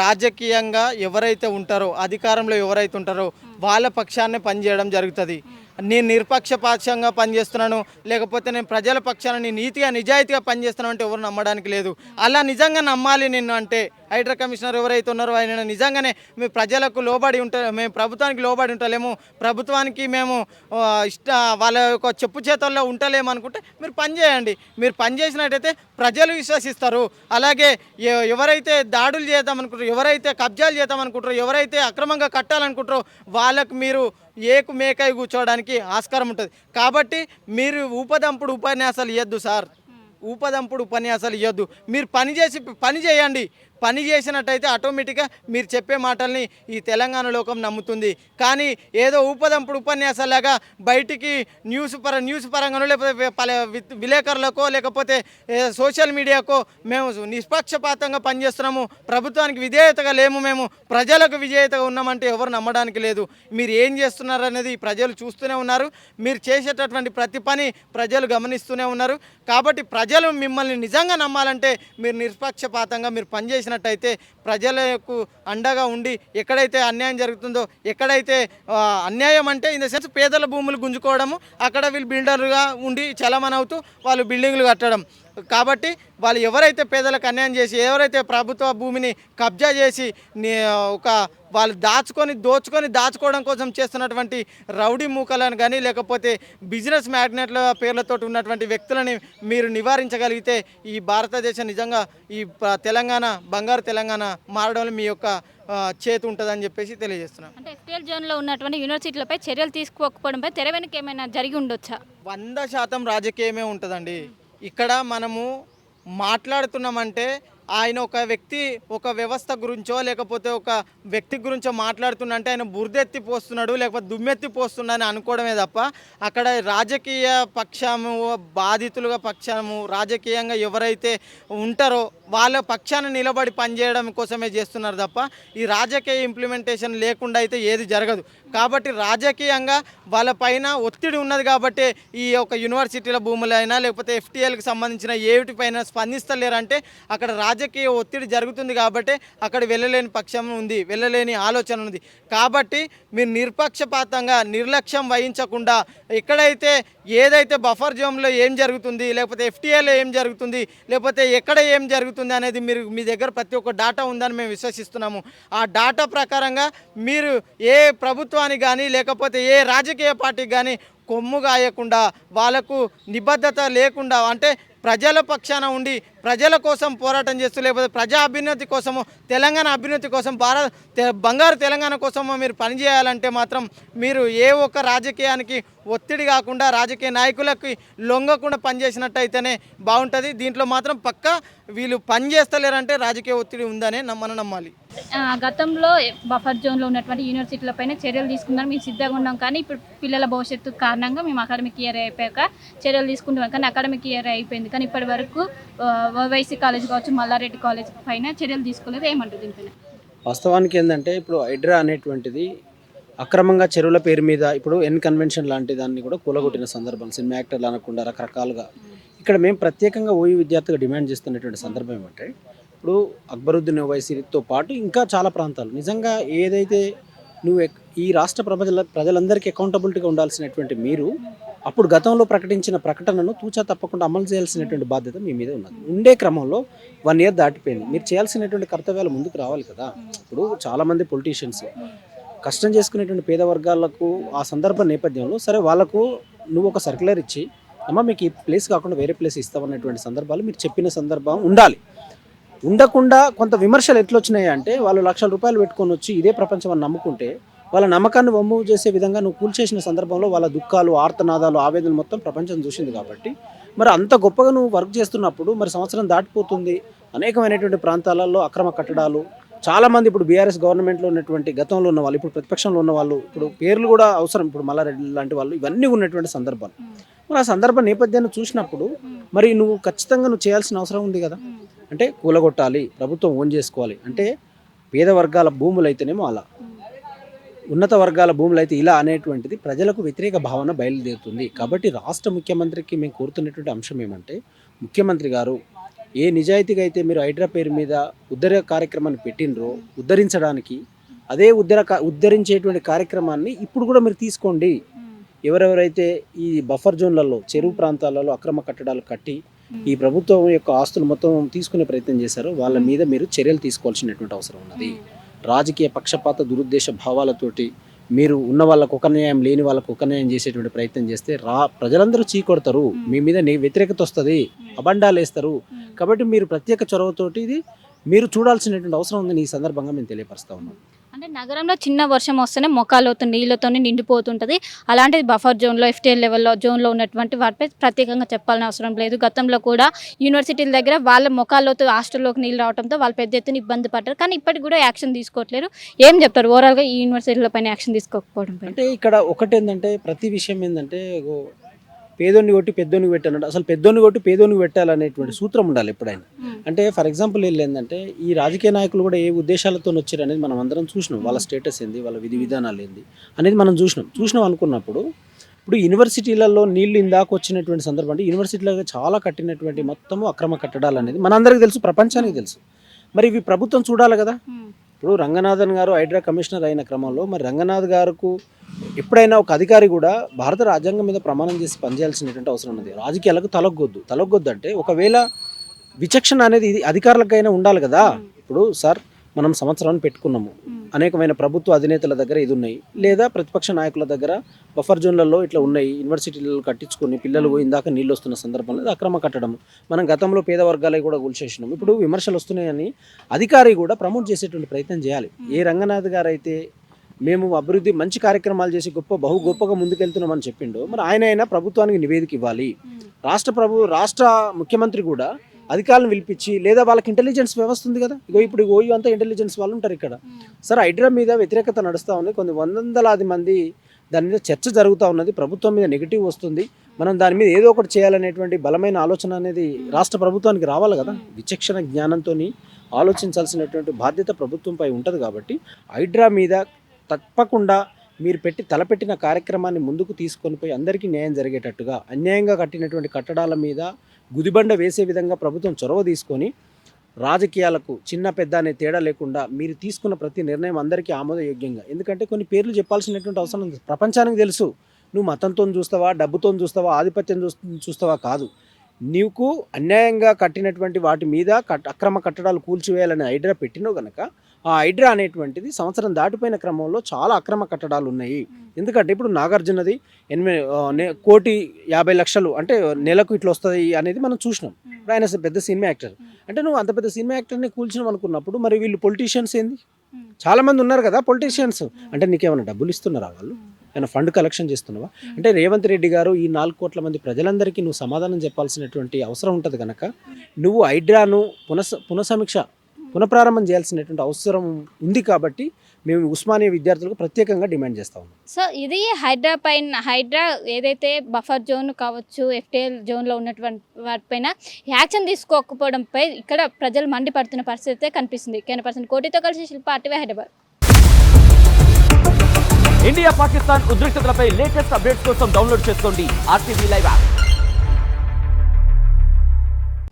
రాజకీయంగా ఎవరైతే ఉంటారో, అధికారంలో ఎవరైతే ఉంటారో వాళ్ళ పక్షాన్నే పనిచేయడం జరుగుతుంది. నేను నిరపక్షపాతంగా పనిచేస్తున్నాను, లేకపోతే నేను ప్రజల పక్షాన్ని నీతిగా నిజాయితీగా పనిచేస్తున్నాను అంటే ఎవరు నమ్మడానికి లేదు. అలా నిజంగా నమ్మాలి నిన్ను అంటే హైడ్రా కమిషనర్ ఎవరైతే ఉన్నారో ఆయన నిజంగానే మేము ప్రజలకు లోబడి మేము ప్రభుత్వానికి లోబడి ఉంటలేము, ప్రభుత్వానికి మేము వాళ్ళ యొక్క చెప్పు చేతుల్లో ఉంటలేము అనుకుంటే మీరు పని చేయండి. మీరు పని చేసినట్టయితే ప్రజలు విశ్వసిస్తారు. అలాగే ఎవరైతే దాడులు చేద్దామనుకుంటారో, ఎవరైతే కబ్జాలు చేద్దామనుకుంటారో, ఎవరైతే అక్రమంగా కట్టాలనుకుంటారో వాళ్ళకు మీరు మేకై కూర్చోవడానికి ఆస్కారం ఉంటుంది. కాబట్టి మీరు ఊపదంపుడు ఉపన్యాసాలు ఇవ్వద్దు సార్, ఊపదంపుడు ఉపన్యాసాలు ఇవ్వద్దు. మీరు పని చేయండి. పని చేసినట్టయితే ఆటోమేటిక్గా మీరు చెప్పే మాటల్ని ఈ తెలంగాణ లోకం నమ్ముతుంది. కానీ ఏదో ఊపదంపుడు ఉపన్యాసాలాగా బయటికి న్యూస్ పరంగానో లేకపోతే విలేకరులకో లేకపోతే సోషల్ మీడియాకో మేము నిష్పక్షపాతంగా పనిచేస్తున్నాము, ప్రభుత్వానికి విధేయతగా లేము, మేము ప్రజలకు విధేయతగా ఉన్నామంటే ఎవరు నమ్మడానికి లేదు. మీరు ఏం చేస్తున్నారు అనేది ప్రజలు చూస్తూనే ఉన్నారు. మీరు చేసేటటువంటి ప్రతి పని ప్రజలు గమనిస్తూనే ఉన్నారు. కాబట్టి ప్రజలు మిమ్మల్ని నిజంగా నమ్మాలంటే మీరు నిష్పక్షపాతంగా మీరు పనిచేసినట్టయితే ప్రజలకు అండగా ఉండి ఎక్కడైతే అన్యాయం జరుగుతుందో, ఎక్కడైతే అన్యాయం అంటే ఇన్ ద సెన్స్ పేదల భూములు గుంజుకోవడము, అక్కడ వీళ్ళు బిల్డర్లుగా ఉండి చలమనవుతూ వాళ్ళు బిల్డింగ్లు కట్టడం. కాబట్టి వాళ్ళు ఎవరైతే పేదలకు అన్యాయం చేసి ఎవరైతే ప్రభుత్వ భూమిని కబ్జా చేసి ఒక వాళ్ళు దాచుకోవడం కోసం చేస్తున్నటువంటి రౌడీ మూకలను కానీ లేకపోతే బిజినెస్ మ్యాగ్నెట్ల పేర్లతో ఉన్నటువంటి వ్యక్తులని మీరు నివారించగలిగితే ఈ భారతదేశం నిజంగా ఈ తెలంగాణ బంగారు తెలంగాణ మారడంలో మీ యొక్క చేతి ఉంటుందని చెప్పేసి తెలియజేస్తున్నాను. అంటే ఎఫ్టీఎల్ జోన్లో ఉన్నటువంటి యూనివర్సిటీలపై చర్యలు తీసుకోకపోవడంపై తెర వెనుక ఏమైనా జరిగి ఉండొచ్చా? 100% రాజకీయమే ఉంటుందండి. ఇక్కడ మనము మాట్లాడుతున్నామంటే ఆయన ఒక వ్యక్తి ఒక వ్యవస్థ గురించో లేకపోతే ఒక వ్యక్తి గురించో మాట్లాడుతున్నంటే ఆయన బురదెత్తి పోస్తున్నాడు లేకపోతే దుమ్మెత్తి పోస్తున్నాడని అనుకోవడమే తప్ప అక్కడ రాజకీయ పక్షము బాధితులుగా పక్షము రాజకీయంగా ఎవరైతే ఉంటారో వాళ్ళ పక్షాన నిలబడి పనిచేయడం కోసమే చేస్తున్నారు తప్ప ఈ రాజకీయ ఇంప్లిమెంటేషన్ లేకుండా అయితే ఏది జరగదు. కాబట్టి రాజకీయంగా వాళ్ళపైన ఒత్తిడి ఉన్నది కాబట్టి ఈ యొక్క యూనివర్సిటీల భూములైనా లేకపోతే ఎఫ్టీఎల్కి సంబంధించిన ఏవిటిపైన స్పందిస్తలేరంటే అక్కడ రాజకీయ ఒత్తిడి జరుగుతుంది కాబట్టి అక్కడ వెళ్ళలేని పక్షం ఉంది, వెళ్ళలేని ఆలోచన ఉంది. కాబట్టి మీరు నిష్పక్షపాతంగా నిర్లక్ష్యం వహించకుండా ఎక్కడైతే ఏదైతే బఫర్ జోన్లో ఏం జరుగుతుంది లేకపోతే ఎఫ్టీఎల్లో ఏం జరుగుతుంది లేకపోతే ఎక్కడ ఏం జరుగుతుంది అనేది మీ దగ్గర ప్రతి ఒక్క డాటా ఉందని మేము విశ్వసిస్తున్నాము. ఆ డాటా ప్రకారంగా మీరు ఏ ప్రభుత్వానికి కానీ లేకపోతే ఏ రాజకీయ పార్టీకి కానీ కొమ్ము గాయకుండా వాళ్ళకు నిబద్ధత లేకుండా అంటే ప్రజల పక్షాన ఉండి ప్రజల కోసం పోరాటం చేస్తూ లేకపోతే ప్రజా అభ్యున్నతి కోసము తెలంగాణ అభ్యున్నతి కోసం బంగారు తెలంగాణ కోసము మీరు పనిచేయాలంటే మాత్రం మీరు ఏ ఒక్క రాజకీయానికి ఒత్తిడి కాకుండా రాజకీయ నాయకులకి లొంగకుండా పనిచేసినట్టయితేనే బాగుంటుంది. దీంట్లో మాత్రం పక్కా వీళ్ళు పనిచేస్తలేరంటే రాజకీయ ఒత్తిడి ఉందనే మనం నమ్మాలి. గతంలో బఫర్ జోన్లో ఉన్నటువంటి యూనివర్సిటీలపైన చర్యలు తీసుకున్నారు, మేము సిద్ధంగా ఉన్నాం. కానీ ఇప్పుడు పిల్లల భవిష్యత్తు కారణంగా మేము అకాడమిక్ ఇయర్ అయిపోయాక చర్యలు తీసుకుంటున్నాం. కానీ అకాడమిక్ ఇయర్ అయిపోయింది కానీ ఇప్పటి వరకు వైసీ కాలేజ్ కావచ్చు మల్లారెడ్డి కాలేజ్ పైన చర్యలు తీసుకోలేదు. ఏమంటారు దీనిపైన? వాస్తవానికి ఏంటంటే ఇప్పుడు హైడ్రా అనేటువంటిది అక్రమంగా చెరువుల పేరు మీద ఇప్పుడు ఎన్ కన్వెన్షన్ లాంటి దాన్ని కూడా కూలగొట్టిన సందర్భం సినిమా యాక్టర్లు అనకుండా రకరకాలుగా ఇక్కడ మేము ప్రత్యేకంగా ఓయూ విద్యార్థిగా డిమాండ్ చేస్తున్నటువంటి సందర్భం ఏమంటే ఇప్పుడు అక్బరుద్దీన్ ఓవైసీతో పాటు ఇంకా చాలా ప్రాంతాలు నిజంగా ఏదైతే నువ్వు ఈ రాష్ట్ర ప్రజలందరికీ అకౌంటబిలిటీగా ఉండాల్సినటువంటి మీరు అప్పుడు గతంలో ప్రకటించిన ప్రకటనను తూచా తప్పకుండా అమలు చేయాల్సినటువంటి బాధ్యత మీ మీద ఉన్నది. ఉండే క్రమంలో 1 year దాటిపోయింది. మీరు చేయాల్సినటువంటి కర్తవ్యాలు ముందుకు రావాలి కదా. ఇప్పుడు చాలామంది పొలిటీషియన్స్ కష్టం చేసుకునేటువంటి పేద వర్గాలకు ఆ సందర్భ నేపథ్యంలో సరే వాళ్ళకు నువ్వు ఒక సర్క్యులర్ ఇచ్చి అమ్మ మీకు ఈ ప్లేస్ కాకుండా వేరే ప్లేస్ ఇస్తామన్నటువంటి సందర్భాలు మీరు చెప్పిన సందర్భం ఉండాలి. ఉండకుండా కొంత విమర్శలు ఎట్లొచ్చినాయి అంటే వాళ్ళు ₹1,00,000 పెట్టుకొని వచ్చి ఇదే ప్రపంచం అని నమ్ముకుంటే వాళ్ళ నమ్మకాన్ని వమ్ము చేసే విధంగా నువ్వు కూల్చేసిన సందర్భంలో వాళ్ళ దుఃఖాలు ఆర్తనాదాలు ఆవేదనలు మొత్తం ప్రపంచం చూసింది. కాబట్టి మరి అంత గొప్పగా నువ్వు వర్క్ చేస్తున్నప్పుడు మరి సంవత్సరం దాటిపోతుంది. అనేకమైనటువంటి ప్రాంతాలలో అక్రమ కట్టడాలు చాలామంది ఇప్పుడు బీఆర్ఎస్ గవర్నమెంట్లో ఉన్నటువంటి గతంలో ఉన్న వాళ్ళు ఇప్పుడు ప్రతిపక్షంలో ఉన్న వాళ్ళు ఇప్పుడు పేర్లు కూడా అవసరం. ఇప్పుడు మల్లారెడ్డి లాంటి వాళ్ళు ఇవన్నీ ఉన్నటువంటి సందర్భాలు. మరి ఆ సందర్భ నేపథ్యాన్ని చూసినప్పుడు మరి నువ్వు ఖచ్చితంగా నువ్వు చేయాల్సిన అవసరం ఉంది కదా. అంటే కూలగొట్టాలి, ప్రభుత్వం ఓన్ చేసుకోవాలి అంటే పేద వర్గాల భూములు అయితేనేమో అలా, ఉన్నత వర్గాల భూములు అయితే ఇలా అనేటువంటిది ప్రజలకు వ్యతిరేక భావన బయలుదేరుతుంది. కాబట్టి రాష్ట్ర ముఖ్యమంత్రికి మేము కోరుతున్నటువంటి అంశం ఏమంటే ముఖ్యమంత్రి గారు ఏ నిజాయితీగా అయితే మీరు హైడ్రా పేరు మీద ఉద్ధర కార్యక్రమాన్ని పెట్టినరో ఉద్ధరించడానికి అదే ఉద్ధరించేటువంటి కార్యక్రమాన్ని ఇప్పుడు కూడా మీరు తీసుకోండి. ఎవరెవరైతే ఈ బఫర్ జోన్లలో చెరువు ప్రాంతాలలో అక్రమ కట్టడాలు కట్టి ఈ ప్రభుత్వం యొక్క ఆస్తులు మొత్తం తీసుకునే ప్రయత్నం చేశారో వాళ్ళ మీద మీరు చర్యలు తీసుకోవాల్సినటువంటి అవసరం ఉన్నది. రాజకీయ పక్షపాత దురుద్దేశ భావాలతోటి మీరు ఉన్న వాళ్ళకు ఒక న్యాయం లేని వాళ్ళకు ఒక న్యాయం చేసేటువంటి ప్రయత్నం చేస్తే ప్రజలందరూ చీకొడతారు, మీ మీద వ్యతిరేకత వస్తుంది, అబండాలు వేస్తారు. కాబట్టి మీరు ప్రత్యేక చొరవతోటి ఇది మీరు చూడాల్సినటువంటి అవసరం ఉందని ఈ సందర్భంగా మేము తెలియపరుస్తా ఉన్నాం. అంటే నగరంలో చిన్న వర్షం వస్తేనే మొక్కలతో నీళ్ళతో నిండిపోతుంటుంది. అలాంటిది బఫర్ జోన్లో FTL లెవెల్లో జోన్లో ఉన్నటువంటి వాటిపై ప్రత్యేకంగా చెప్పాల్సిన అవసరం లేదు. గతంలో కూడా యూనివర్సిటీల దగ్గర వాళ్ళ మొక్కలతో హాస్టల్లోకి నీళ్ళు రావడంతో వాళ్ళు పెద్ద ఎత్తున ఇబ్బంది పడ్డారు. కానీ ఇప్పటికి కూడా యాక్షన్ తీసుకోవట్లేరు. ఏం చెప్తారు ఓవరాల్గా ఈ యూనివర్సిటీల పైన యాక్షన్ తీసుకోకపోవడం పైన? అంటే ఇక్కడ ఒకటేంటంటే ప్రతి విషయం ఏంటంటే పేదోన్ని కొట్టి పెద్దోనికి పెట్టానంటే అసలు పెద్దోన్ని కొట్టి పేదోనికి పెట్టాలనేటువంటి సూత్రం ఉండాలి ఎప్పుడైనా. అంటే ఫర్ ఎగ్జాంపుల్ ఏంటంటే ఈ రాజకీయ నాయకులు కూడా ఏ ఉద్దేశాలతో వచ్చారు అనేది మనం అందరం చూసినాం. వాళ్ళ స్టేటస్ ఏంది, వాళ్ళ విధి విధానాలు ఏంది అనేది మనం చూసినాం అనుకున్నప్పుడు ఇప్పుడు యూనివర్సిటీలలో నీళ్లు ఇందాక వచ్చినటువంటి సందర్భం అంటే యూనివర్సిటీలలో చాలా కట్టినటువంటి మొత్తము అక్రమ కట్టడాలు అనేది మనందరికీ తెలుసు, ప్రపంచానికి తెలుసు. మరి ఇవి ప్రభుత్వం చూడాలి కదా. ఇప్పుడు రంగనాథన్ గారు హైడ్రా కమిషనర్ అయిన క్రమంలో మరి రంగనాథ్ గారికి ఎప్పుడైనా ఒక అధికారి కూడా భారత రాజ్యాంగం మీద ప్రమాణం చేసి పనిచేయాల్సినటువంటి అవసరం ఉన్నది. రాజకీయాలకు తలొగ్గొద్దు అంటే ఒకవేళ విచక్షణ అనేది ఇది అధికారులకైనా ఉండాలి కదా. ఇప్పుడు సార్ మనం సంవత్సరాన్ని పెట్టుకున్నాము, అనేకమైన ప్రభుత్వ అధినేతల దగ్గర ఇది ఉన్నాయి, లేదా ప్రతిపక్ష నాయకుల దగ్గర బఫర్ జోన్లలో ఇట్లా ఉన్నాయి, యూనివర్సిటీలలో కట్టించుకొని పిల్లలు ఇందాక నీళ్ళు వస్తున్న సందర్భంలో ఇది అక్రమ కట్టడం. మనం గతంలో పేద వర్గాలకు కూడా కూల్చేసినాం. ఇప్పుడు విమర్శలు వస్తున్నాయని అధికారి కూడా ప్రమోట్ చేసేటువంటి ప్రయత్నం చేయాలి. ఏ రంగనాథ్ గారు అయితే మేము అభివృద్ధి మంచి కార్యక్రమాలు చేసి గొప్పగా ముందుకెళ్తున్నామని చెప్పిండో మరి ఆయన ప్రభుత్వానికి నివేదిక ఇవ్వాలి. రాష్ట్ర ముఖ్యమంత్రి కూడా అధికారులను పిలిపించి లేదా వాళ్ళకి ఇంటెలిజెన్స్ వ్యవస్థ ఉంది కదా. ఇప్పుడు ఓయూ అంతా ఇంటెలిజెన్స్ వాళ్ళు ఉంటారు ఇక్కడ. సరే హైడ్రా మీద వ్యతిరేకత నడుస్తూ ఉంది, కొన్ని వందలాది మంది దాని మీద చర్చ జరుగుతూ ఉన్నది, ప్రభుత్వం మీద నెగిటివ్ వస్తుంది, మనం దాని మీద ఏదో ఒకటి చేయాలనేటువంటి బలమైన ఆలోచన అనేది రాష్ట్ర ప్రభుత్వానికి రావాలి కదా. విచక్షణ జ్ఞానంతో ఆలోచించాల్సినటువంటి బాధ్యత ప్రభుత్వంపై ఉంటుంది. కాబట్టి హైడ్రా మీద తప్పకుండా మీరు తలపెట్టిన కార్యక్రమాన్ని ముందుకు తీసుకొని పోయి అందరికీ న్యాయం జరిగేటట్టుగా, అన్యాయంగా కట్టినటువంటి కట్టడాల మీద గుదిబండ వేసే విధంగా ప్రభుత్వం చొరవ తీసుకొని రాజకీయాలకు చిన్న పెద్ద అనే తేడా లేకుండా మీరు తీసుకున్న ప్రతి నిర్ణయం అందరికీ ఆమోదయోగ్యంగా, ఎందుకంటే కొన్ని పేర్లు చెప్పాల్సినటువంటి అవసరం ఉంది. ప్రపంచానికి తెలుసు నువ్వు మతంతో చూస్తావా, డబ్బుతో చూస్తావా, ఆధిపత్యం చూస్తావా కాదు. నీకు అన్యాయంగా కట్టినటువంటి వాటి మీద అక్రమ కట్టడాలు కూల్చివేయాలని హైడ్రా పెట్టినో కనుక ఆ హైడ్రా అనేటువంటిది సంవత్సరం దాటిపోయిన క్రమంలో చాలా అక్రమ కట్టడాలు ఉన్నాయి. ఎందుకంటే ఇప్పుడు నాగార్జునది 1,50,00,000 అంటే నెలకు ఇట్లా వస్తుంది అనేది మనం చూసినాం. ఇప్పుడు ఆయన పెద్ద సినిమా యాక్టర్, అంటే నువ్వు అంత పెద్ద సినిమా యాక్టర్ని కూల్చినాం అనుకున్నప్పుడు మరి వీళ్ళు పొలిటీషియన్స్ ఏంది? చాలామంది ఉన్నారు కదా పొలిటీషియన్స్. అంటే నీకేమైనా డబ్బులు ఇస్తున్నారా, వాళ్ళు ఏమైనా ఫండ్ కలెక్షన్ చేస్తున్నావా? అంటే రేవంత్ రెడ్డి గారు ఈ 4 కోట్ల మంది ప్రజలందరికీ నువ్వు సమాధానం చెప్పాల్సినటువంటి అవసరం ఉంటుంది కనుక నువ్వు హైడ్రాను పునఃప్రారంభం చేయాల్సినటువంటి అవసరం ఉంది. కాబట్టి మేము ఉస్మానియా విద్యార్థులకు ప్రత్యేకంగా డిమాండ్ చేస్తా ఉన్నాం. సో ఇది హైడ్రా ఏదైతే బఫర్ జోన్ కావచ్చు, FTL జోన్లో ఉన్నటువంటి వాటిపైన యాక్షన్ తీసుకోకపోవడంపై ఇక్కడ ప్రజలు మండిపడుతున్న పరిస్థితి కనిపిస్తుంది. కెమెరా కోటితో కలిసి శిల్ప RTV హైదరాబాద్. ఇండియా పాకిస్తాన్ ఉద్రిక్తతలపై లేటెస్ట్ అప్డేట్స్ కోసం డౌన్లోడ్ చేసుకోండి RTV లైవ్ యాప్.